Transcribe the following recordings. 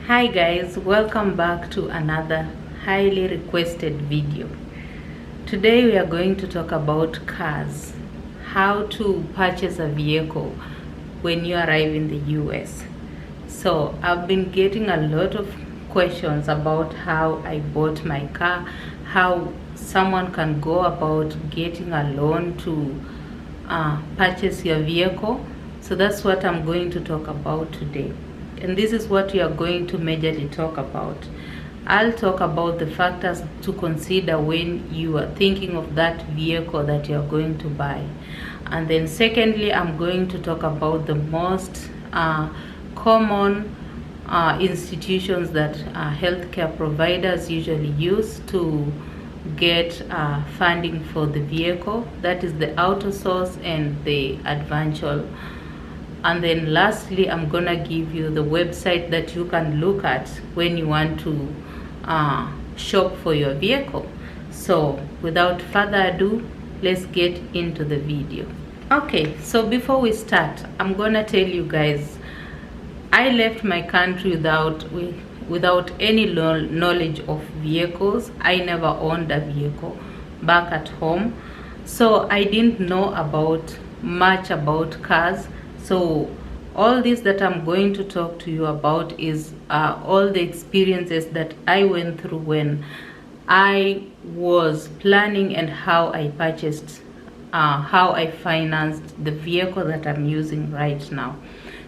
Hi guys, welcome back to another highly requested video. Today we are going to talk about cars, how to purchase a vehicle when you arrive in the US. So I've been getting a lot of questions about how I bought my car, how someone can go about getting a loan to purchase your vehicle. So that's what I'm going to talk about today. And this is what we are going to majorly talk about. I'll talk about the factors to consider when you are thinking of that vehicle that you are going to buy. And then secondly, I'm going to talk about the most common institutions that healthcare providers usually use to get funding for the vehicle. That is the AUTOSOURSE and the ADVANCIAL. And then lastly, I'm gonna give you the website that you can look at when you want to shop for your vehicle. So without further ado, let's get into the video. Okay, so before we start, I'm gonna tell you guys, I left my country without any knowledge of vehicles. I never owned a vehicle back at home, so I didn't know much about cars. So all this that I'm going to talk to you about is all the experiences that I went through when I was planning and how I purchased, how I financed the vehicle that I'm using right now.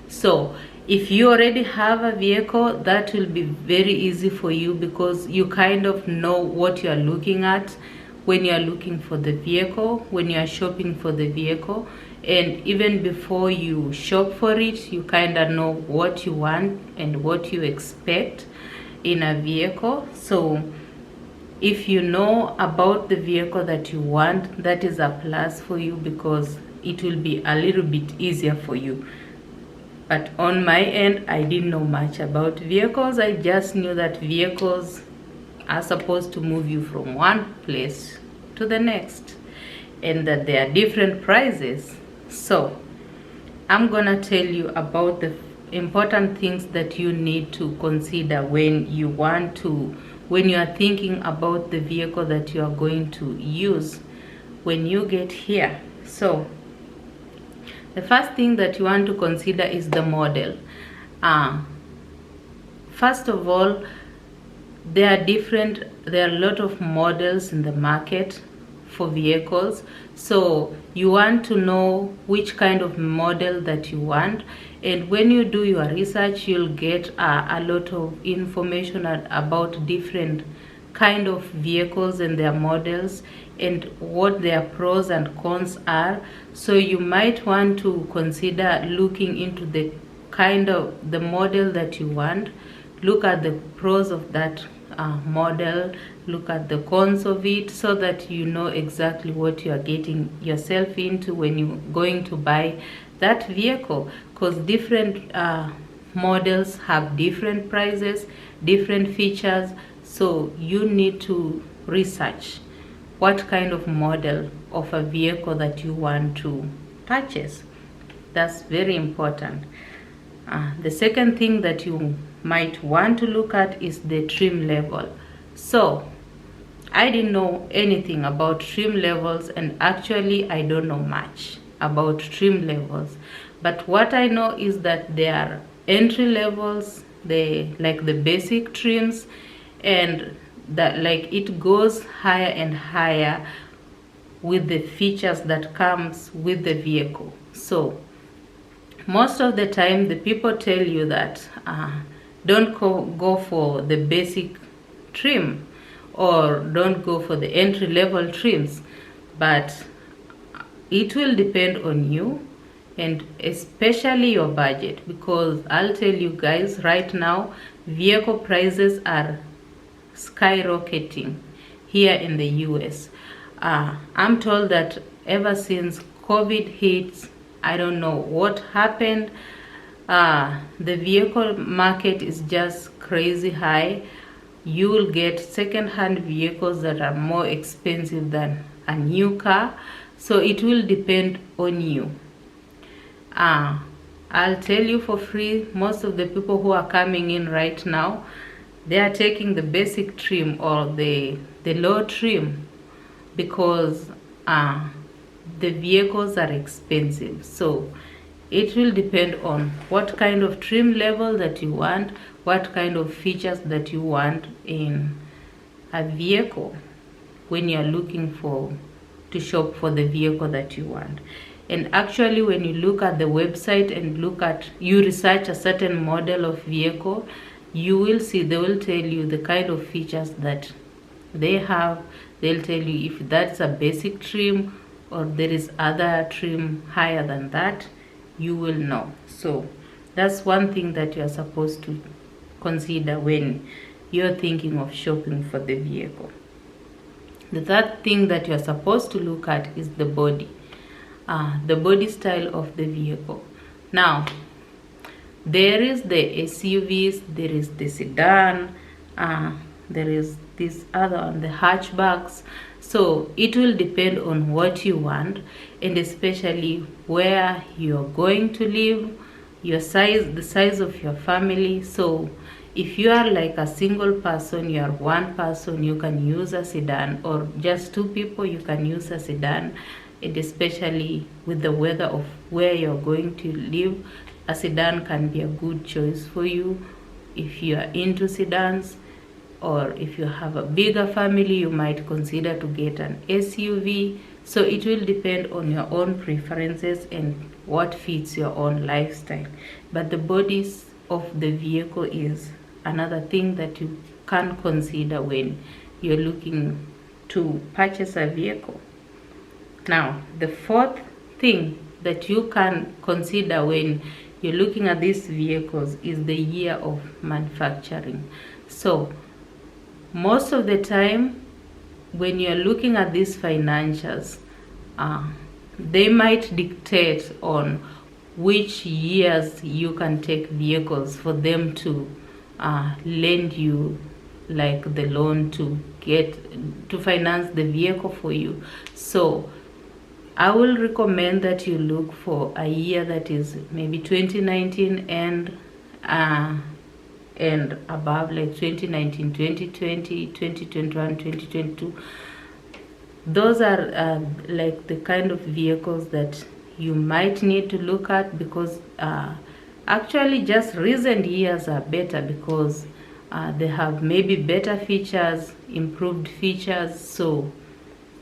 So if you already have a vehicle, that will be very easy for you because you kind of know what you're looking at when you're looking for the vehicle, when you're shopping for the vehicle. And even before you shop for it, you kind of know what you want and what you expect in a vehicle. So if you know about the vehicle that you want, that is a plus for you because it will be a little bit easier for you. But on my end, I didn't know much about vehicles. I just knew that vehicles are supposed to move you from one place to the next and that there are different prices. So I'm gonna tell you about the important things that you need to consider when you are thinking about the vehicle that you are going to use when you get here. So the first thing that you want to consider is the model. First of all, there are a lot of models in the market for vehicles, so you want to know which kind of model that you want. And when you do your research, you'll get a lot of information about different kind of vehicles and their models and what their pros and cons are. So you might want to consider looking into the model that you want. Look at the pros of that model, look at the cons of it, so that you know exactly what you are getting yourself into when you're going to buy that vehicle, because different models have different prices, different features. So you need to research what kind of model of a vehicle that you want to purchase. That's very important. The second thing that you might want to look at is the trim level. So I didn't know anything about trim levels, and actually I don't know much about trim levels, but what I know is that there are entry levels, like the basic trims, and that like it goes higher and higher with the features that comes with the vehicle. So most of the time the people tell you that don't go for the basic trim or don't go for the entry level trims, but it will depend on you and especially your budget, because I'll tell you guys right now vehicle prices are skyrocketing here in the US. I'm told that ever since COVID hit, I don't know what happened, the vehicle market is just crazy high. You will get second-hand vehicles that are more expensive than a new car. So it will depend on you. I'll tell you for free, most of the people who are coming in right now, they are taking the basic trim or the low trim because the vehicles are expensive. So it will depend on what kind of trim level that you want, what kind of features that you want in a vehicle when you're looking to shop for the vehicle that you want. And actually, when you look at the website and you research a certain model of vehicle, you will see they will tell you the kind of features that they have. They'll tell you if that's a basic trim or there is other trim higher than that. You will know. So that's one thing that you're supposed to consider when you're thinking of shopping for the vehicle. The third thing that you're supposed to look at is the body style of the vehicle. Now, there is the SUVs, there is the sedan, there is this other one, the hatchbacks. So it will depend on what you want, and especially where you're going to live, the size of your family. So if you are like a single person, you are one person, you can use a sedan, or just two people, you can use a sedan. And especially with the weather of where you're going to live, a sedan can be a good choice for you if you are into sedans. Or if you have a bigger family, you might consider to get an SUV. So it will depend on your own preferences and what fits your own lifestyle. But the bodies of the vehicle is another thing that you can consider when you're looking to purchase a vehicle. Now, the fourth thing that you can consider when you're looking at these vehicles is the year of manufacturing. So most of the time when you're looking at these financials, they might dictate on which years you can take vehicles for them to lend you like the loan to finance the vehicle for you. So I will recommend that you look for a year that is maybe 2019 and above, like 2019, 2020, 2021, 2022. Those are like the kind of vehicles that you might need to look at, because actually just recent years are better because they have maybe better features, improved features. So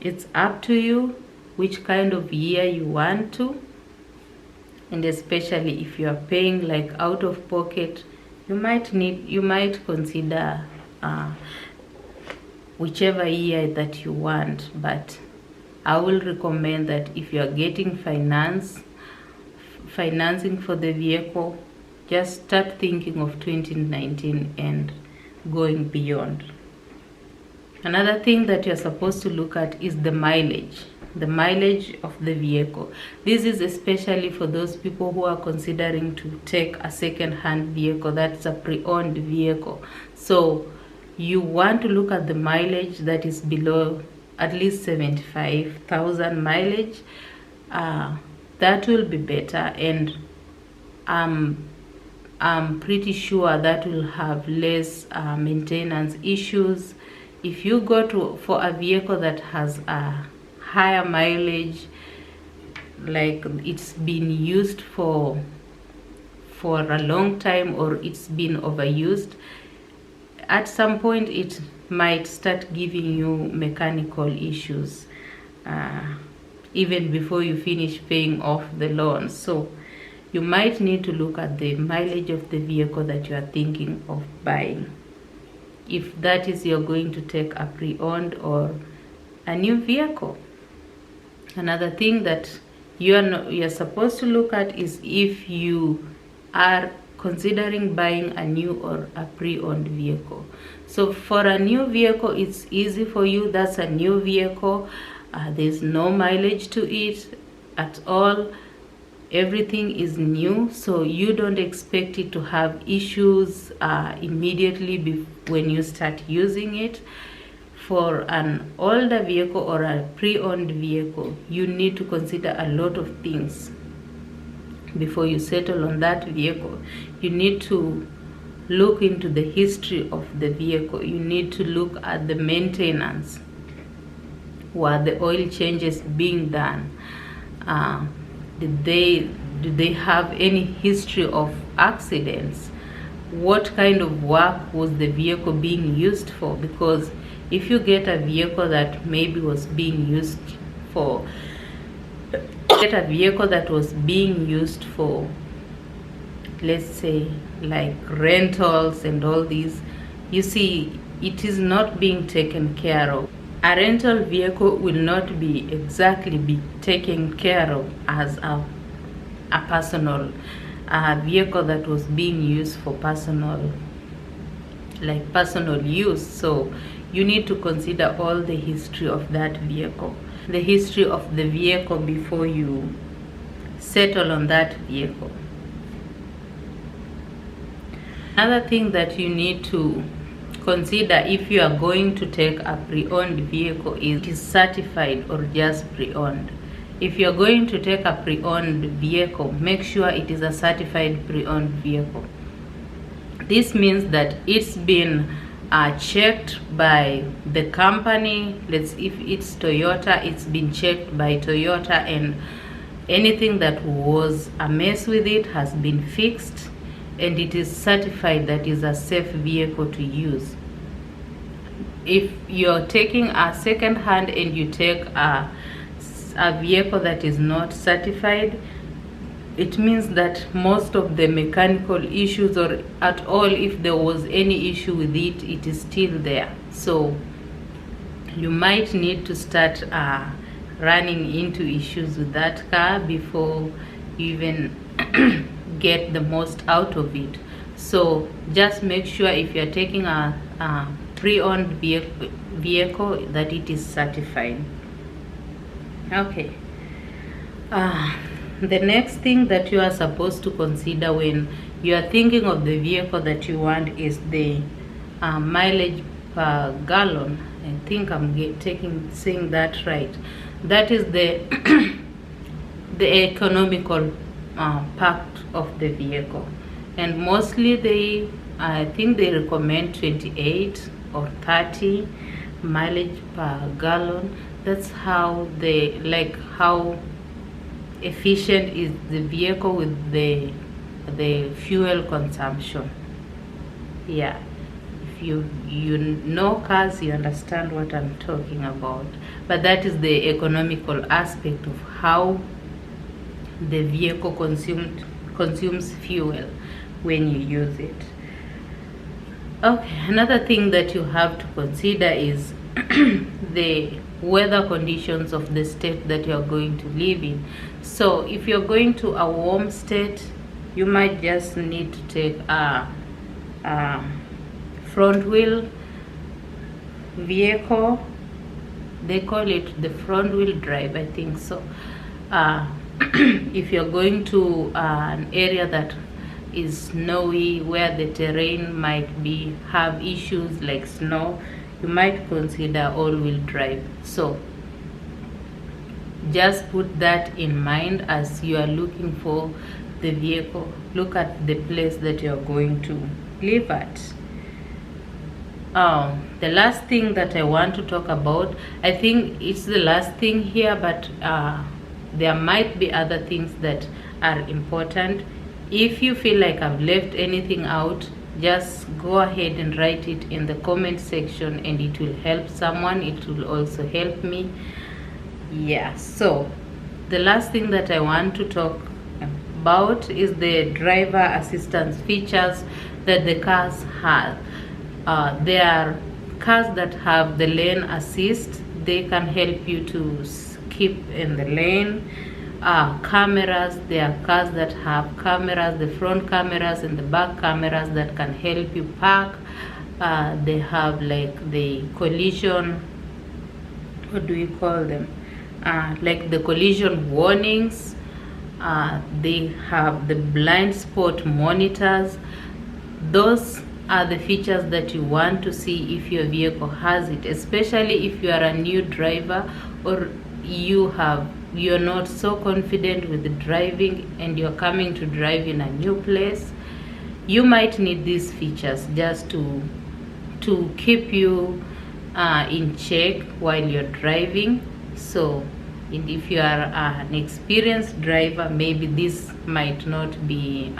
it's up to you which kind of year you want to, and especially if you are paying like out of pocket, you might consider whichever year that you want. But I will recommend that if you are getting financing for the vehicle, just start thinking of 2019 and going beyond. Another thing that you're supposed to look at is the mileage of the vehicle. This is especially for those people who are considering to take a second-hand vehicle, that's a pre-owned vehicle. So you want to look at the mileage that is below at least 75,000 mileage. That will be better, and I'm pretty sure that will have less maintenance issues. If you go for a vehicle that has a higher mileage, like it's been used for a long time or it's been overused, at some point it might start giving you mechanical issues even before you finish paying off the loan. So you might need to look at the mileage of the vehicle that you are thinking of buying, if that is you're going to take a pre-owned or a new vehicle. Another thing that you're supposed to look at is if you are considering buying a new or a pre-owned vehicle. So for a new vehicle, it's easy for you. That's a new vehicle. There's no mileage to it at all. Everything is new, so you don't expect it to have issues immediately when you start using it. For an older vehicle or a pre-owned vehicle, you need to consider a lot of things. before you settle on that vehicle, you need to look into the history of the vehicle. You need to look at the maintenance. Were the oil changes being done? Did they have any history of accidents? What kind of work was the vehicle being used for? Because if you get a vehicle that maybe was being used for let's say like rentals and all these, you see it is not being taken care of. A rental vehicle will not be taken care of as a personal vehicle that was being used for personal use. So you need to consider all the history of that vehicle, the history of the vehicle before you settle on that vehicle. Another thing that you need to consider if you are going to take a pre-owned vehicle is it is certified or just pre-owned. If you are going to take a pre-owned vehicle, make sure it is a certified pre-owned vehicle. This means that it's been checked by the company. If it's Toyota, it's been checked by Toyota, and anything that was amiss with it has been fixed, and it is certified that is a safe vehicle to use. If you're taking a second hand and you take a vehicle that is not certified, it means that most of the mechanical issues, or at all if there was any issue with it, it is still there. So you might need to start running into issues with that car before you even get the most out of it. So just make sure if you're taking a pre-owned vehicle that it is certified. Okay. The next thing that you are supposed to consider when you are thinking of the vehicle that you want is the mileage per gallon. I think I'm saying that right. That is the the economical part of the vehicle, and mostly I think they recommend 28 or 30 mileage per gallon. That's how how efficient is the vehicle with the fuel consumption. Yeah, if you know cars, you understand what I'm talking about. But that is the economical aspect of how the vehicle consumes fuel when you use it. Okay, another thing that you have to consider is the weather conditions of the state that you're going to live in. So if you're going to a warm state, you might just need to take a front wheel vehicle. They call it the front wheel drive, I think so. If you're going to an area that is snowy, where the terrain might have issues like snow, you might consider all-wheel drive. So just put that in mind as you are looking for the vehicle. Look at the place that you're going to live at. The last thing that I want to talk about, I think it's the last thing here, but there might be other things that are important. If you feel like I've left anything out, just go ahead and write it in the comment section, and it will help someone. It will also help me. Yeah, so the last thing that I want to talk about is the driver assistance features that the cars have. There are cars that have the lane assist. They can help you to keep in the lane. Cameras, there are cars that have cameras, the front cameras and the back cameras that can help you park. They have like the collision, what do you call them, like the collision warnings. They have the blind spot monitors. Those are the features that you want to see if your vehicle has it, especially if you are a new driver or you have you're not so confident with driving and you're coming to drive in a new place, you might need these features just to keep you in check while you're driving. So if you are an experienced driver, maybe this might not be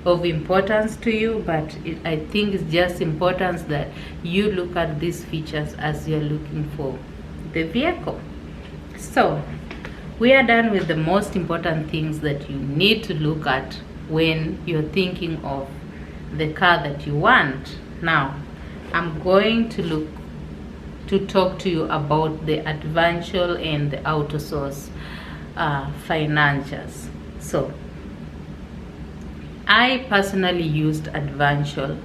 of importance to you, but I think it's just important that you look at these features as you're looking for the vehicle. So we are done with the most important things that you need to look at when you're thinking of the car that you want. Now I'm going to talk to you about the ADVANCIAL and the AUTOSOURSE financials. So I personally used ADVANCIAL.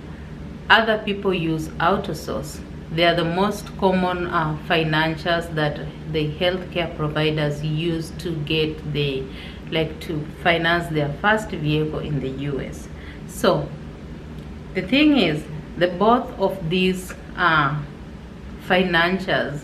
Other people use AUTOSOURSE. They are the most common financials that the healthcare providers use to get to finance their first vehicle in the US. So the thing is, the both of these financials,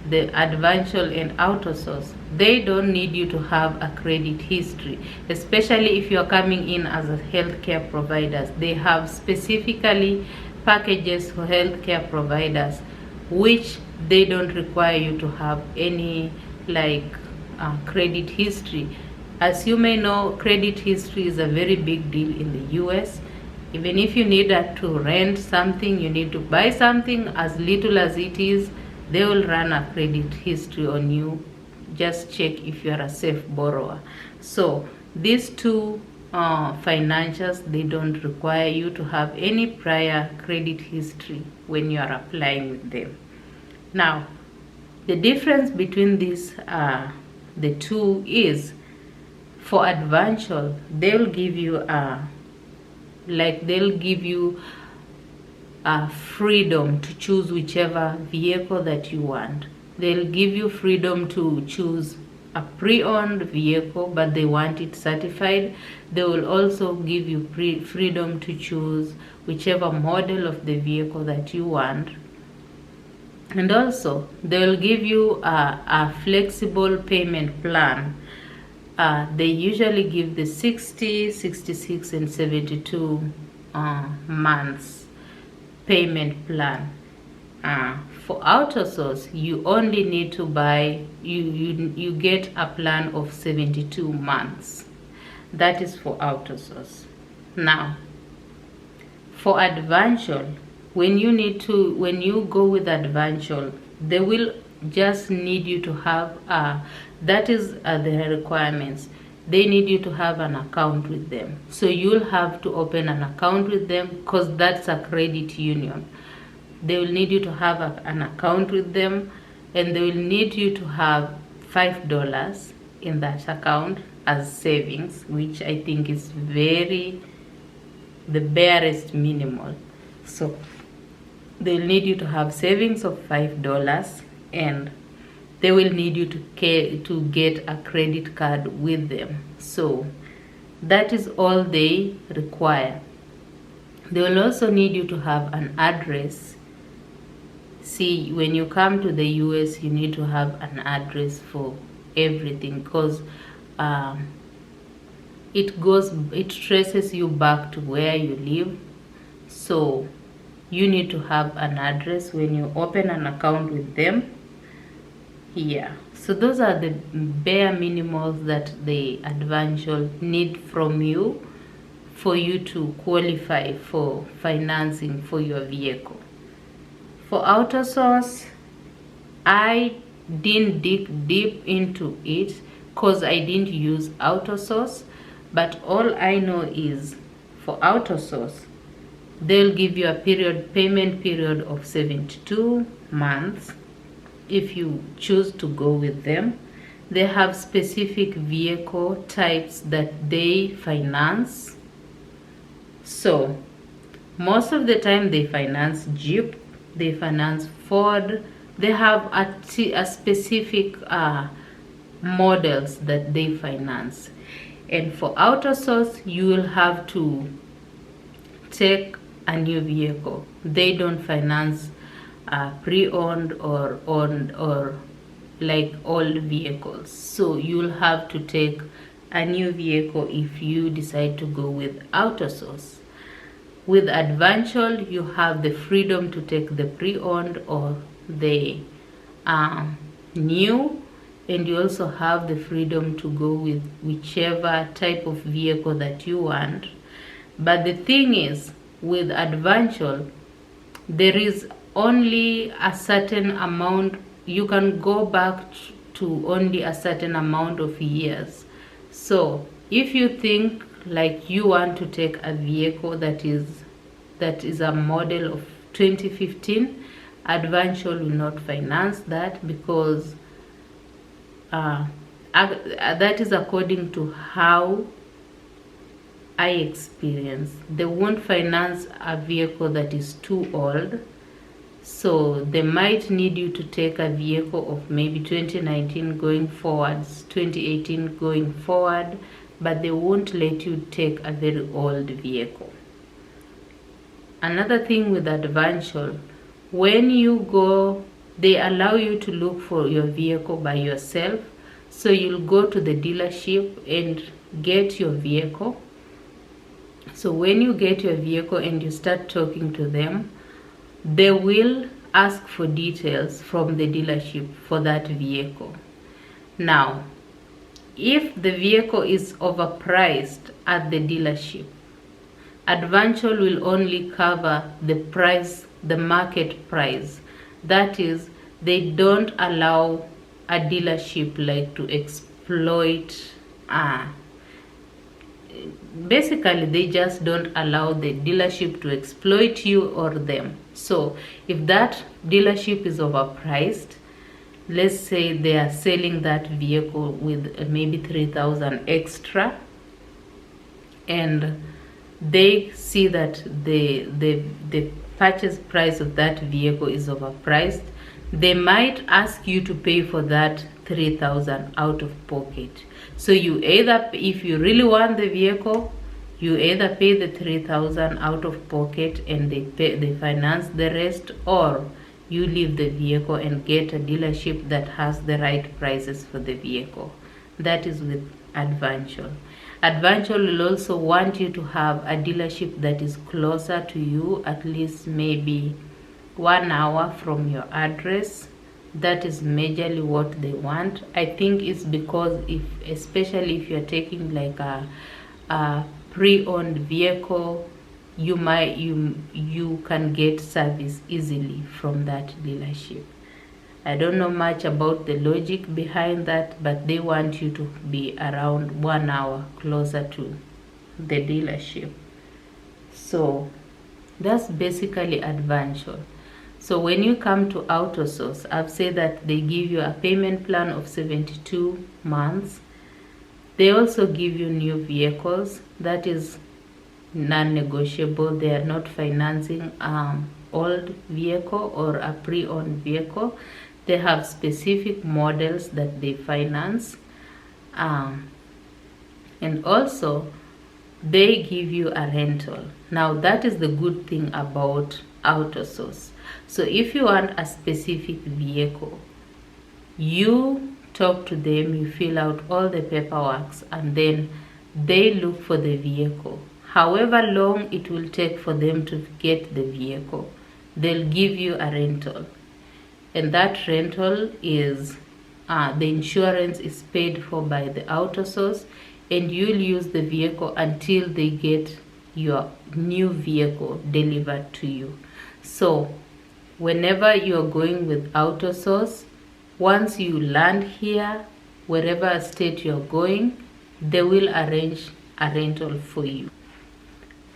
the ADVANCIAL and AUTOSOURSE, they don't need you to have a credit history, especially if you're coming in as a healthcare providers. They have specifically packages for healthcare providers which they don't require you to have any credit history. As you may know, credit history is a very big deal in the US. Even if you need to rent something, you need to buy something, as little as it is, they will run a credit history on you. Just check if you are a safe borrower. So these two financials, they don't require you to have any prior credit history when you are applying with them. Now, the difference between these the two is, for ADVANCIAL, they'll give you freedom to choose whichever vehicle that you want. They'll give you freedom to choose a pre-owned vehicle, but they want it certified. They will also give you freedom to choose whichever model of the vehicle that you want. And also, they'll give you a flexible payment plan. They usually give the 60, 66, and 72 months payment plan. For AUTOSOURSE, you only need to buy, you get a plan of 72 months. That is for AUTOSOURSE. Now, for ADVANCIAL, when you go with ADVANCIAL, they will just need you to have that is the requirements. They need you to have an account with them. So you'll have to open an account with them, because that's a credit union. They will need you to have an account with them, and they will need you to have $5 in that account as savings, which I think is the barest minimal. So they'll need you to have savings of $5, and they will need you to get a credit card with them. So that is all they require. They will also need you to have an address. See, when you come to the US, you need to have an address for everything, because it traces you back to where you live. So you need to have an address when you open an account with them. Yeah, so those are the bare minimals that the ADVANCIAL need from you for you to qualify for financing for your vehicle. For AUTOSOURSE, I didn't dig deep into it because I didn't use AUTOSOURSE, but all I know is for AUTOSOURSE, they'll give you a payment period of 72 months. If you choose to go with them, they have specific vehicle types that they finance. So most of the time they finance Jeep, they finance Ford. They have a specific models that they finance. And for AUTOSOURSE, you will have to take a new vehicle. They don't finance pre-owned or owned or like old vehicles. So you'll have to take a new vehicle if you decide to go with AUTOSOURSE. With ADVANCIAL, you have the freedom to take the pre-owned or the new, and you also have the freedom to go with whichever type of vehicle that you want. But the thing is, with ADVANCIAL, there is only a certain amount. You can go back to only a certain amount of years. So if you think like you want to take a vehicle that is a model of 2015, ADVANCIAL will not finance that, because that is according to how I experience. They won't finance a vehicle that is too old. So they might need you to take a vehicle of maybe 2019 going forwards, 2018 going forward, but they won't let you take a very old vehicle. Another thing with ADVANCIAL, when you go, they allow you to look for your vehicle by yourself. So you'll go to the dealership and get your vehicle. So when you get your vehicle and you start talking to them, they will ask for details from the dealership for that vehicle. Now, if the vehicle is overpriced at the dealership, ADVANCIAL will only cover the price, the market price. That is, they don't allow a dealership like to exploit. Basically, they just don't allow the dealership to exploit you or them. So if that dealership is overpriced, let's say they are selling that vehicle with maybe 3,000 extra, and they see that the purchase price of that vehicle is overpriced, they might ask you to pay for that 3,000 out of pocket. So you either, if you really want the vehicle, you either pay the 3,000 out of pocket and they finance the rest, or you leave the vehicle and get a dealership that has the right prices for the vehicle. That is with ADVANCIAL. ADVANCIAL will also want you to have a dealership that is closer to you, at least maybe 1 hour from your address. That is majorly what they want. I think it's because especially if you're taking like a pre-owned vehicle, you can get service easily from that dealership. I don't know much about the logic behind that, but they want you to be around 1 hour closer to the dealership. So that's basically ADVANCIAL. So when you come to AUTOSOURSE, I've said that they give you a payment plan of 72 months. They also give you new vehicles. That is non-negotiable. They are not financing old vehicle or a pre-owned vehicle. They have specific models that they finance. And also they give you a rental. Now that is the good thing about AUTOSOURSE. So if you want a specific vehicle, you talk to them, you fill out all the paperwork, and then they look for the vehicle. However long it will take for them to get the vehicle, they'll give you a rental. And that rental is, the insurance is paid for by the AUTOSOURSE, and you'll use the vehicle until they get your new vehicle delivered to you. So whenever you're going with AUTOSOURSE, once you land here, wherever state you're going, they will arrange a rental for you.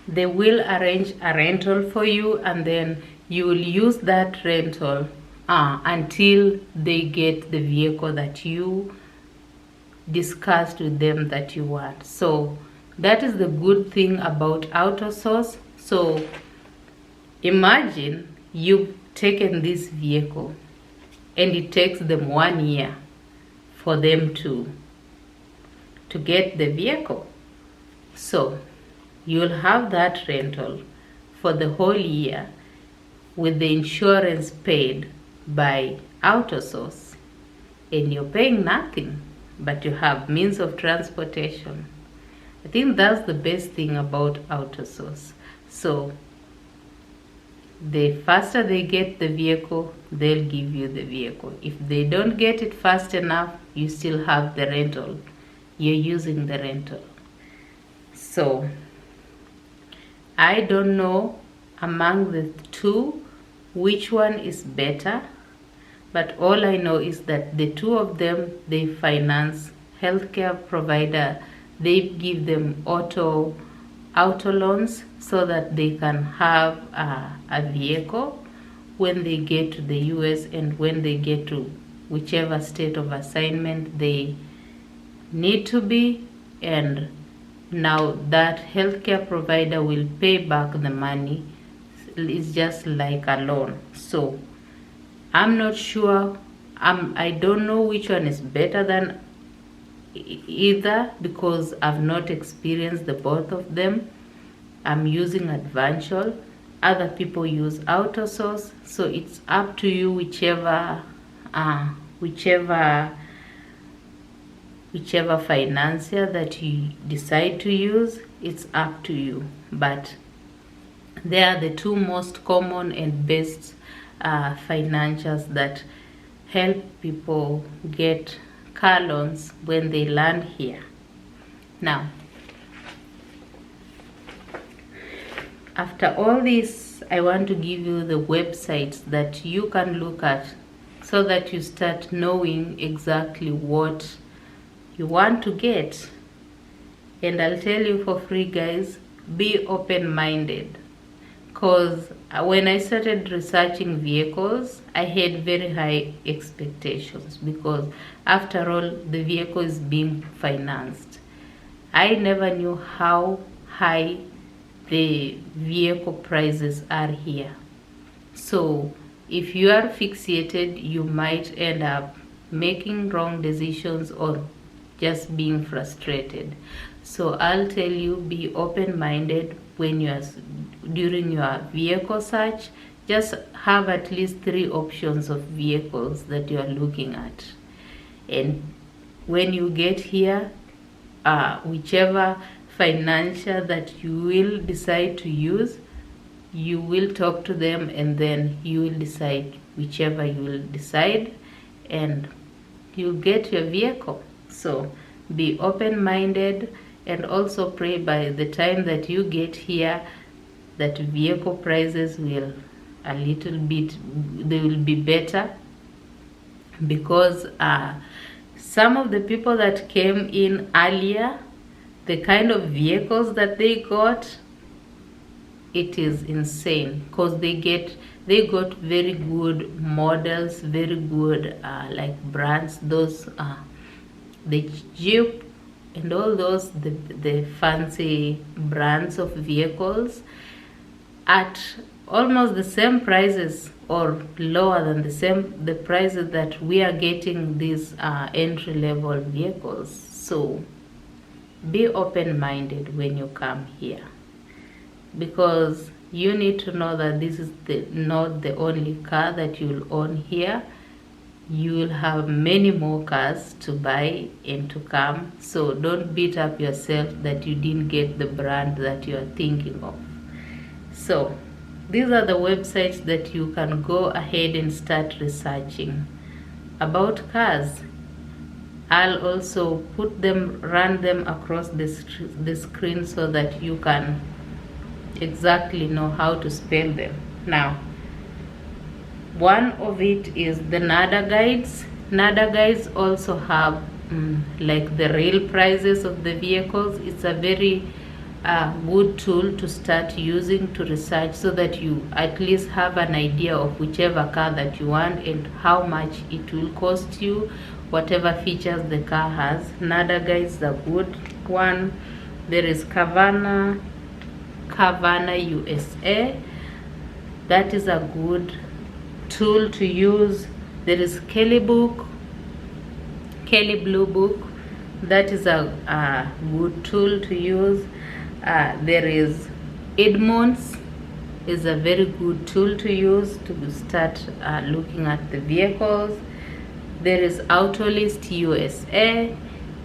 They will arrange a rental for you, and then you will use that rental until they get the vehicle that you discussed with them that you want. So that is the good thing about AUTOSOURSE. So imagine you've taken this vehicle and it takes them 1 year for them to get the vehicle. So you'll have that rental for the whole year with the insurance paid by AUTOSOURSE. and you're paying nothing, but you have means of transportation. I think that's the best thing about AUTOSOURSE. So the faster they get the vehicle, they'll give you the vehicle. If they don't get it fast enough, you still have the rental. You're using the rental. So I don't know among the two which one is better, but all I know is that the two of them, they finance healthcare provider. They give them auto loans so that they can have a vehicle when they get to the US and when they get to whichever state of assignment they need to be. And now that healthcare provider will pay back the money. It's just like a loan. So I'm not sure. I don't know which one is better than either, because I've not experienced the both of them. I'm using ADVANCIAL. Other people use AUTOSOURSE. So it's up to you, whichever financier that you decide to use. It's up to you. But they are the two most common and best financiers that help people get car loans when they land here. Now, after all this, I want to give you the websites that you can look at so that you start knowing exactly what you want to get. And I'll tell you for free, guys, be open-minded. Because when I started researching vehicles, I had very high expectations, because after all, the vehicle is being financed. I never knew how high the vehicle prices are here. So if you are fixated, you might end up making wrong decisions or just being frustrated. So I'll tell you, be open-minded when you are during your vehicle search. Just have at least 3 options of vehicles that you are looking at, and when you get here, whichever financier that you will decide to use, you will talk to them, and then you will decide whichever you will decide, and you'll get your vehicle. So be open-minded, and also pray by the time that you get here that vehicle prices will they will be better, because some of the people that came in earlier, the kind of vehicles that they got, it is insane, because they got very good models, very good like brands, those the Jeep and all those, the fancy brands of vehicles, at almost the same prices or lower than the prices that we are getting these entry-level vehicles. So be open-minded when you come here, because you need to know that this is not the only car that you'll own here. You will have many more cars to buy and to come. So don't beat up yourself that you didn't get the brand that you are thinking of. So these are the websites that you can go ahead and start researching about cars. I'll also run them across the screen so that you can exactly know how to spell them. Now, one of it is the NADA guides. NADA guides also have like the real prices of the vehicles. It's a very good tool to start using to research, so that you at least have an idea of whichever car that you want and how much it will cost you, whatever features the car has. NADA guides is a good one. There is Carvana USA. That is a good tool to use. There is Kelly Blue Book. That is a good tool to use. There is Edmunds, is a very good tool to use to start looking at the vehicles. There is AutoList USA,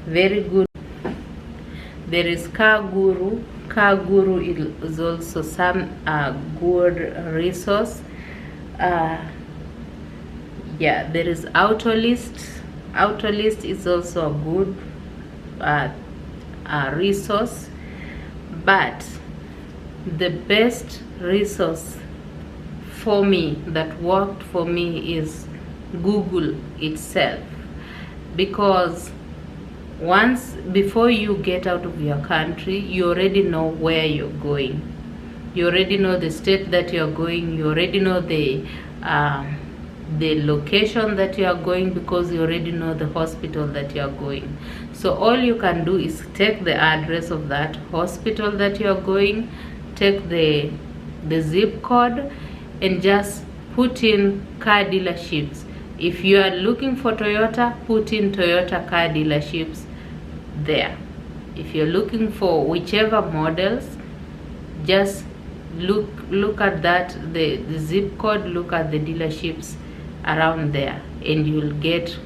very good. There is Car Guru. Car Guru is also some good resource. Yeah, there is AutoList. AutoList is also a good resource, but the best resource for me that worked for me is Google itself, because before you get out of your country, you already know where you're going. You already know the state that you're going. You already know the location that you are going, because you already know the hospital that you are going. So all you can do is take the address of that hospital that you are going, take the zip code, and just put in car dealerships. If you are looking for Toyota, put in Toyota car dealerships there. If you're looking for whichever models, just look at that, the zip code, look at the dealerships around there, and you'll get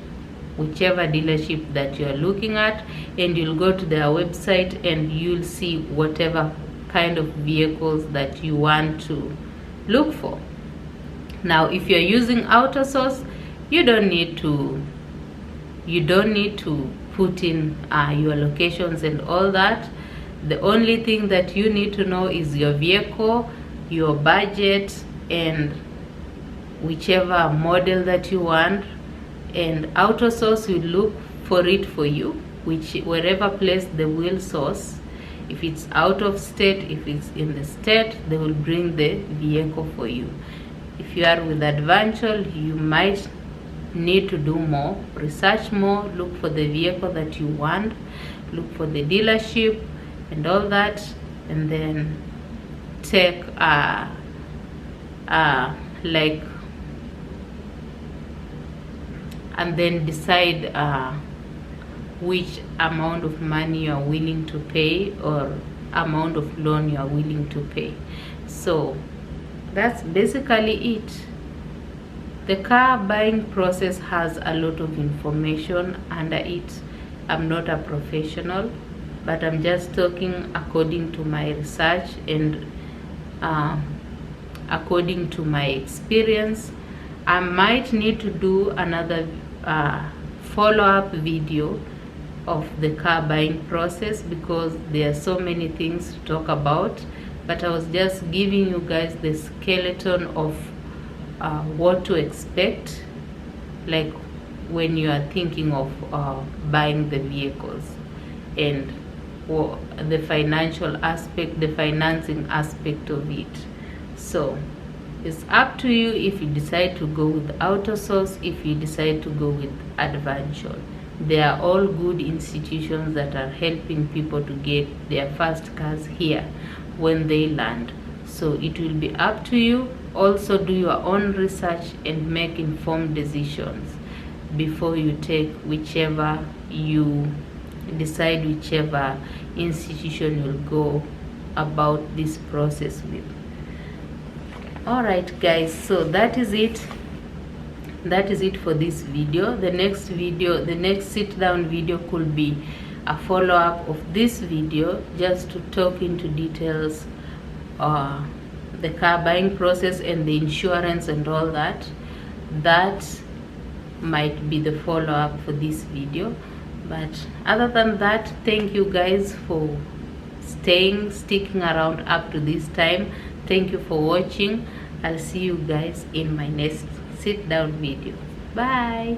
whichever dealership that you're looking at, and you'll go to their website and you'll see whatever kind of vehicles that you want to look for. Now if you're using AUTOSOURSE, you don't need to put in your locations and all that. The only thing that you need to know is your vehicle, your budget, and whichever model that you want, and AUTOSOURSE will look for it for you, wherever place they will source. If it's out of state, if it's in the state, they will bring the vehicle for you. If you are with ADVANCIAL, you might need to do more, research more, look for the vehicle that you want, look for the dealership and all that, and then take and then decide which amount of money you are willing to pay, or amount of loan you are willing to pay. So that's basically it. The car buying process has a lot of information under it. I'm not a professional, but I'm just talking according to my research and according to my experience. I might need to do another follow-up video of the car buying process, because there are so many things to talk about, but I was just giving you guys the skeleton of what to expect, like when you are thinking of buying the vehicles, and the financial aspect, the financing aspect of it. So it's up to you if you decide to go with AUTOSOURSE, if you decide to go with ADVANCIAL. They are all good institutions that are helping people to get their first cars here when they land. So it will be up to you. Also do your own research and make informed decisions before you take whichever institution you'll go about this process with. Alright guys, so that is it for this video. The next sit down video could be a follow-up of this video, just to talk into details the car buying process and the insurance and all that. That might be the follow-up for this video. But other than that, thank you guys for sticking around up to this time. Thank you for watching. I'll see you guys in my next sit down video. Bye.